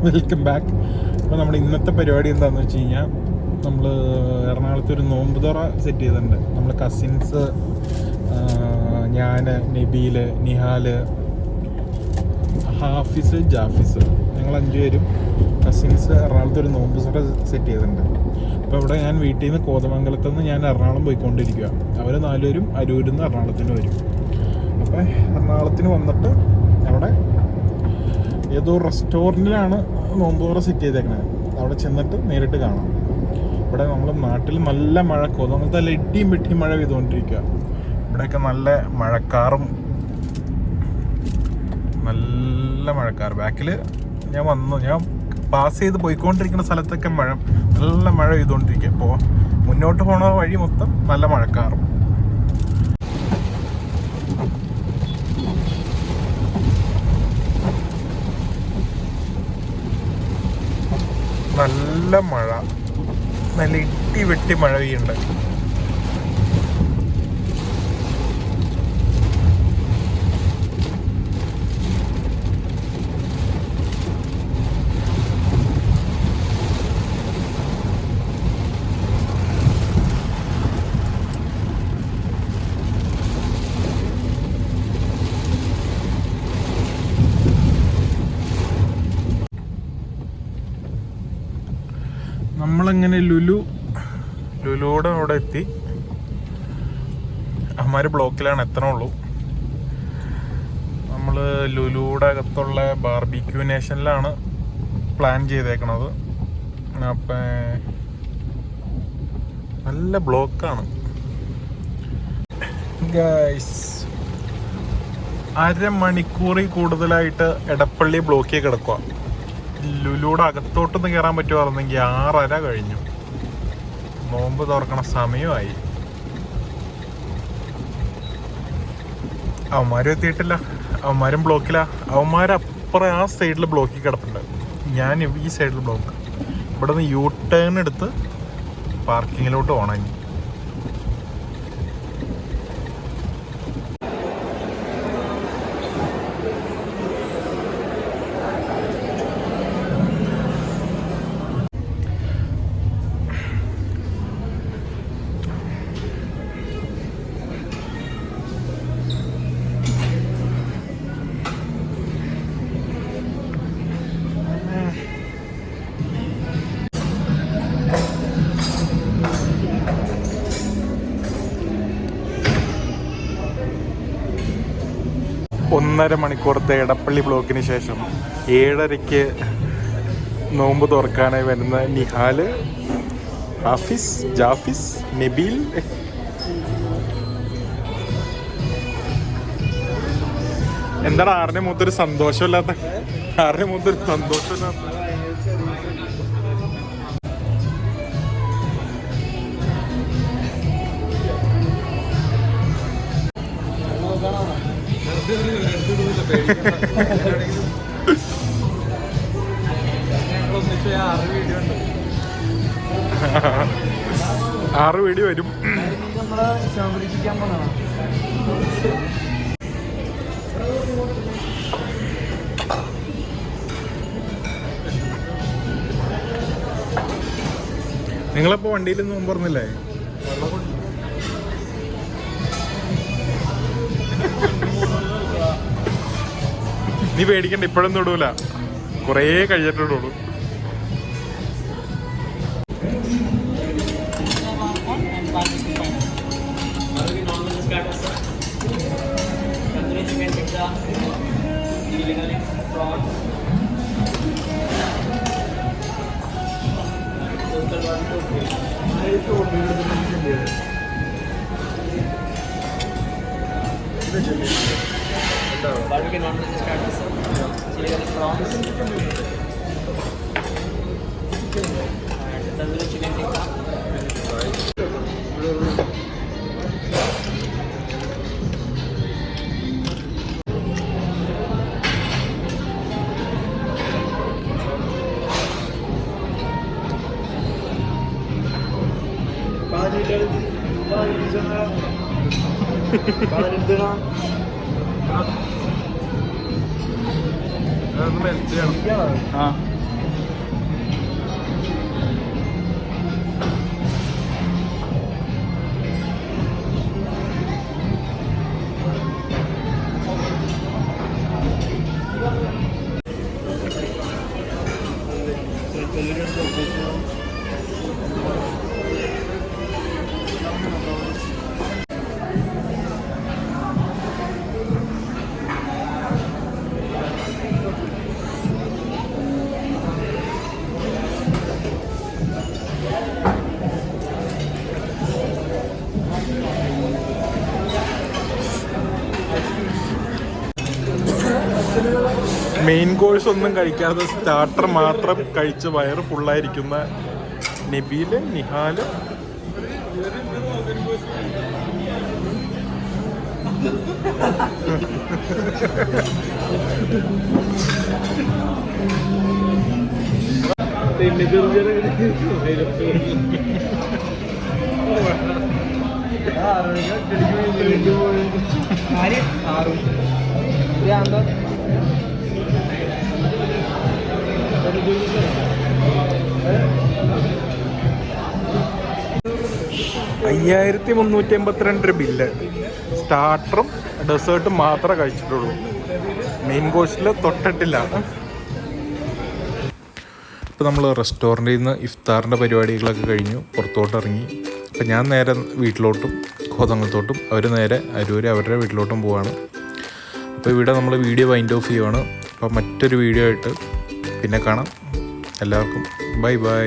Welcome back. അപ്പോൾ നമ്മുടെ ഇന്നത്തെ പരിപാടി എന്താണെന്ന് വെച്ച് കഴിഞ്ഞാൽ നമ്മൾ എറണാകുളത്ത് ഒരു നോമ്പ് തുറ സെറ്റ് ചെയ്തിട്ടുണ്ട്. നമ്മൾ കസിൻസ്, ഞാൻ, നബീൽ, നിഹാൽ, ഹാഫിസ്, ജാഫിസ്, ഞങ്ങൾ 5 പേരും കസിൻസ് എറണാകുളത്ത് ഒരു നോമ്പ് തുറ സെറ്റ് ചെയ്തിട്ടുണ്ട്. അപ്പോൾ ഇവിടെ ഞാൻ വീട്ടിൽ നിന്ന് കോതമംഗലത്ത് നിന്ന് ഞാൻ എറണാകുളം പോയിക്കൊണ്ടിരിക്കുക. അവർ 4 പേരും അരൂരിൽ നിന്ന് എറണാകുളത്തിന് വരും. അപ്പോൾ എറണാകുളത്തിന് വന്നിട്ട് അവിടെ ഏതോ റെസ്റ്റോറൻറ്റിലാണ് നോമ്പ് തുറ സെറ്റ് ചെയ്തേക്കണത്. അവിടെ ചെന്നിട്ട് നേരിട്ട് കാണാം. ഇവിടെ നമ്മുടെ നാട്ടിൽ നല്ല മഴ, കോതമംഗലത്ത് നല്ല ഇടിയും വെട്ടിയും മഴ പെയ്തുകൊണ്ടിരിക്കുക. ഇവിടെയൊക്കെ നല്ല മഴക്കാറും, നല്ല മഴക്കാർ. ബാക്കിൽ ഞാൻ പാസ് ചെയ്ത് പോയിക്കൊണ്ടിരിക്കുന്ന സ്ഥലത്തൊക്കെ നല്ല മഴ പെയ്തുകൊണ്ടിരിക്കുക. അപ്പോൾ മുന്നോട്ട് പോണ വഴി മൊത്തം നല്ല മഴക്കാറും. നല്ല മഴ, നല്ല ഇടി വെട്ടി മഴ പെയ്യുന്നുണ്ട്. നമ്മളങ്ങനെ ലുലുവിടെ അവിടെ എത്തി. അമ്മാര് ബ്ലോക്കിലാണ്, എത്തണുള്ളൂ. നമ്മൾ ലുലുവിടെ അകത്തുള്ള ബാർബിക്യൂ നേഷനിലാണ് പ്ലാൻ ചെയ്തേക്കണത്. അപ്പം നല്ല ബ്ലോക്കാണ് ഗൈസ്. അരമണിക്കൂറിൽ കൂടുതലായിട്ട് എടപ്പള്ളി ബ്ലോക്കിൽ കിടക്കുക. ലുലുവിടെ അകത്തോട്ടൊന്ന് കയറാൻ പറ്റുമായിരുന്നെങ്കിൽ 6:30 കഴിഞ്ഞു. നോമ്പ് തുറക്കണ സമയമായി. അവന്മാരും എത്തിയിട്ടില്ല, അവന്മാരും ബ്ലോക്കിലാ. അവന്മാരപ്പുറം ആ സൈഡിൽ ബ്ലോക്കിൽ കിടപ്പുണ്ട്, ഞാൻ ഈ സൈഡിൽ ബ്ലോക്ക്. ഇവിടെ നിന്ന് യു ടേൺ എടുത്ത് പാർക്കിങ്ങിലോട്ട് പോകണം ഇനി. ഒന്നര മണിക്കൂറത്തെ എടപ്പള്ളി ബ്ലോക്കിന് ശേഷം 7:30 നോമ്പ് തുറക്കാനായി വരുന്ന നിഹാല്, ഹാഫിസ്, ജാഫിസ്, നബീൽ. എന്താണ് ആറിന്റെ മുഖത്തൊരു സന്തോഷമില്ലാത്ത? ആറിന്റെ മുഖത്തൊരു സന്തോഷമില്ലാത്ത? ആറ് വീഡിയോ വരും. നിങ്ങളിപ്പോ വണ്ടിയിൽ ഒന്നും പറഞ്ഞില്ലേ? നീ പേടിക്കണ്ട, ഇപ്പോഴൊന്നും ഇടൂല, കുറേ കഴിഞ്ഞിട്ടിടുള്ളൂ. Barbecue non-veg starters, chili garlic prawns, and tandoori chicken tikka. Main course ഒന്നും കഴിക്കാതെ സ്റ്റാർട്ടർ മാത്രം കഴിച്ച് വയറ് ഫുള്ളായിരിക്കുന്ന നബീല്, നിഹാല്. $5352 ബില്ല്. സ്റ്റാർട്ടറും ഡെസേർട്ടും മാത്രമേ കഴിച്ചിട്ടുള്ളൂ. മെയിൻ കോഴ്സിൽ തൊട്ടിട്ടില്ല. ഇപ്പോൾ നമ്മൾ റെസ്റ്റോറൻറ്റിൽ നിന്ന് ഇഫ്താറിൻ്റെ പരിപാടികളൊക്കെ കഴിഞ്ഞു പുറത്തോട്ട് ഇറങ്ങി. അപ്പോൾ ഞാൻ നേരെ വീട്ടിലോട്ടും കോതമംഗലത്തോട്ടും, അവർ നേരെ അരൂർ അവരുടെ വീട്ടിലോട്ടും പോവാണ്. അപ്പോൾ ഇവിടെ നമ്മൾ വീഡിയോ വൈൻഡ് ഓഫ് ചെയ്യുവാണ്. അപ്പോൾ മറ്റൊരു വീഡിയോ ആയിട്ട് പിന്നെ കാണാം. എല്ലാവർക്കും ബൈ ബൈ.